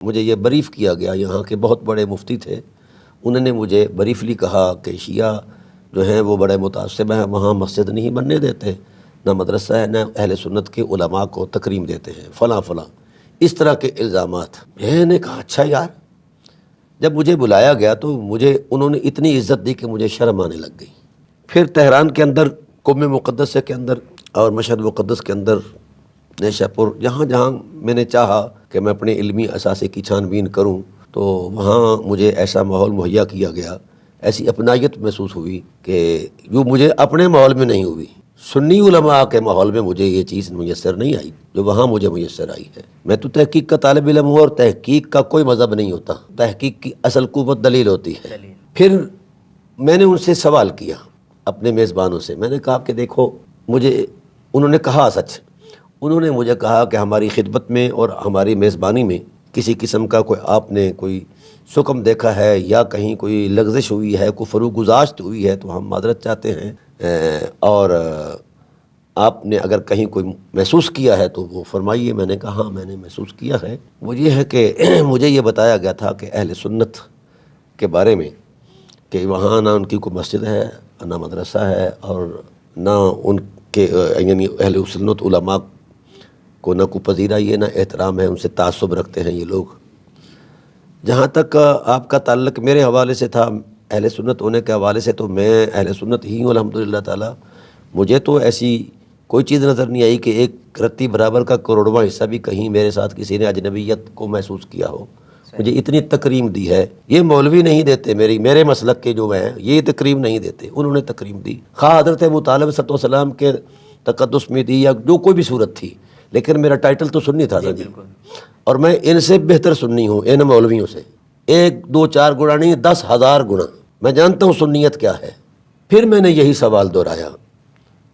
مجھے یہ بریف کیا گیا، یہاں کے بہت بڑے مفتی تھے، انہوں نے مجھے بریفلی کہا کہ شیعہ جو ہیں وہ بڑے متعصب ہیں، وہاں مسجد نہیں بننے دیتے، نہ مدرسہ ہے، نہ اہل سنت کے علماء کو تکریم دیتے ہیں، فلاں فلاں اس طرح کے الزامات۔ میں نے کہا اچھا یار، جب مجھے بلایا گیا تو مجھے انہوں نے اتنی عزت دی کہ مجھے شرم آنے لگ گئی۔ پھر تہران کے اندر، قم مقدس کے اندر اور مشہد مقدس کے اندر، نیشا پور، جہاں جہاں میں نے چاہا کہ میں اپنے علمی اثاثے کی چھان بین کروں تو وہاں مجھے ایسا ماحول مہیا کیا گیا، ایسی اپنائیت محسوس ہوئی کہ جو مجھے اپنے ماحول میں نہیں ہوئی۔ سنی علماء کے ماحول میں مجھے یہ چیز میسر نہیں آئی جو وہاں مجھے میسر آئی ہے۔ میں تو تحقیق کا طالب علم ہوں، اور تحقیق کا کوئی مذہب نہیں ہوتا، تحقیق کی اصل قوت دلیل ہوتی ہے۔ پھر میں نے ان سے سوال کیا، اپنے میزبانوں سے، میں نے کہا کہ دیکھو مجھے، انہوں نے کہا سچ، انہوں نے مجھے کہا کہ ہماری خدمت میں اور ہماری میزبانی میں کسی قسم کا کوئی آپ نے کوئی سکم دیکھا ہے یا کہیں کوئی لغزش ہوئی ہے، کوئی فروغ گزاشت ہوئی ہے تو ہم معذرت چاہتے ہیں، اور آپ نے اگر کہیں کوئی محسوس کیا ہے تو وہ فرمائیے۔ میں نے کہا ہاں میں نے محسوس کیا ہے۔ وہ یہ ہے کہ مجھے یہ بتایا گیا تھا کہ اہل سنت کے بارے میں کہ وہاں نہ ان کی کوئی مسجد ہے، نہ مدرسہ ہے، اور نہ ان کے یعنی اہل سنت علماء کو نہ کوئی پذیرائی ہے، نہ احترام ہے، ان سے تعصب رکھتے ہیں یہ لوگ۔ جہاں تک آپ کا تعلق میرے حوالے سے تھا، اہل سنت ہونے کے حوالے سے، تو میں اہل سنت ہی ہوں الحمدللہ تعالیٰ۔ مجھے تو ایسی کوئی چیز نظر نہیں آئی کہ ایک رتی برابر کا کروڑواں حصہ بھی کہیں میرے ساتھ کسی نے اجنبیت کو محسوس کیا ہو۔ مجھے اتنی تکریم دی ہے، یہ مولوی نہیں دیتے، میرے مسلک کے جو ہیں یہ تکریم نہیں دیتے، انہوں نے تکریم دی، خواہ حضرت ابو طالب صلی اللہ علیہ وسلم کے تقدس میں دی یا جو کوئی بھی صورت تھی، لیکن میرا ٹائٹل تو سنی تھا نا جی، اور میں ان سے بہتر سنی ہوں، ان مولویوں سے 1 2 4 گنا نہیں، 10,000 گنا میں جانتا ہوں سنیت کیا ہے۔ پھر میں نے یہی سوال دہرایا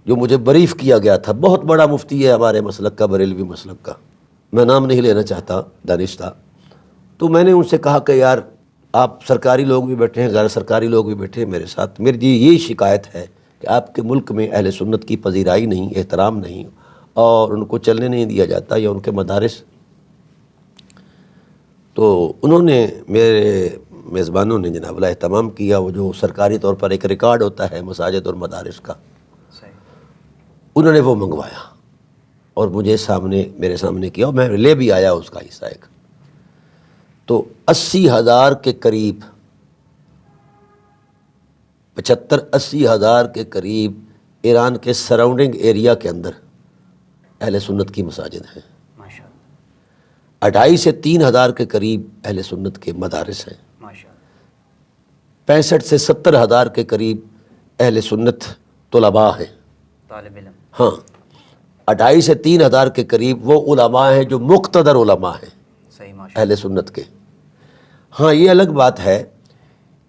جو مجھے بریف کیا گیا تھا، بہت بڑا مفتی ہے ہمارے مسلک کا، بریلوی مسلک کا، میں نام نہیں لینا چاہتا، دانشتہ۔ تو میں نے ان سے کہا کہ یار آپ سرکاری لوگ بھی بیٹھے ہیں، غیر سرکاری لوگ بھی بیٹھے ہیں میرے ساتھ، میری جی یہ شکایت ہے کہ آپ کے ملک میں اہل سنت کی پذیرائی نہیں، احترام نہیں، اور ان کو چلنے نہیں دیا جاتا، یا ان کے مدارس۔ تو انہوں نے، میرے میزبانوں نے جناب اللہ اہتمام کیا، وہ جو سرکاری طور پر ایک ریکارڈ ہوتا ہے مساجد اور مدارس کا، انہوں نے وہ منگوایا اور مجھے میرے سامنے کیا، اور میں لے بھی آیا اس کا حصہ ایک۔ تو 80,000 کے قریب، 75-80,000 کے قریب ایران کے سراؤنڈنگ ایریا کے اندر اہل سنت کی مساجد ہیں، 2,500 سے 3,000 کے قریب اہل سنت کے مدارس ہیں، 65 سے 70,000 کے قریب اہل سنت طلباء ہیں، طالب علم، ہاں 2,500 سے 3,000 کے قریب وہ علماء ہیں جو مقتدر علماء ہیں اہل سنت کے۔ ہاں یہ الگ بات ہے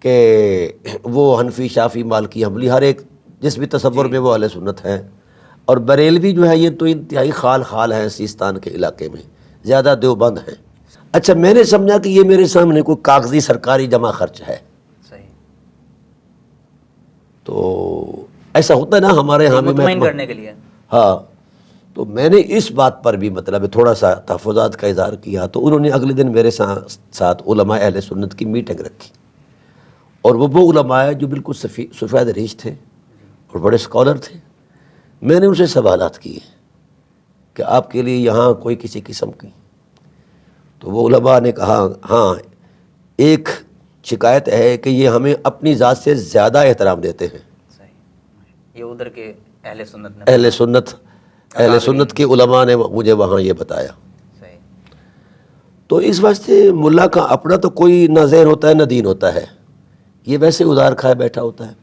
کہ وہ حنفی، شافی، مالکی، حنبلی، ہر ایک جس بھی تصور میں وہ اہل سنت ہیں، اور بریلوی جو ہے یہ تو انتہائی خال ہیں سیستان کے علاقے میں، زیادہ دیوبند ہیں۔ اچھا میں نے سمجھا کہ یہ میرے سامنے کوئی کاغذی سرکاری جمع خرچ ہے، تو ایسا ہوتا ہے نا ہمارے یہاں بھی، مطمئن کرنے کے لیے، ہاں، تو میں نے اس بات پر بھی مطلب تھوڑا سا تحفظات کا اظہار کیا، تو انہوں نے اگلے دن میرے ساتھ علماء اہل سنت کی میٹنگ رکھی، اور وہ علماء جو بالکل سفید ریش تھے اور بڑے اسکالر تھے۔ میں نے ان سے سوالات کیے کہ آپ کے لیے یہاں کوئی کسی قسم کی، تو وہ علماء نے کہا ہاں ایک شکایت ہے کہ یہ ہمیں اپنی ذات سے زیادہ احترام دیتے ہیں، یہ ادھر کے اہل سنت کے علماء نے مجھے وہاں یہ بتایا۔ تو اس واسطے ملا کا اپنا تو کوئی نہ ذہن ہوتا ہے نہ دین ہوتا ہے، یہ ویسے ادھار کھائے بیٹھا ہوتا ہے۔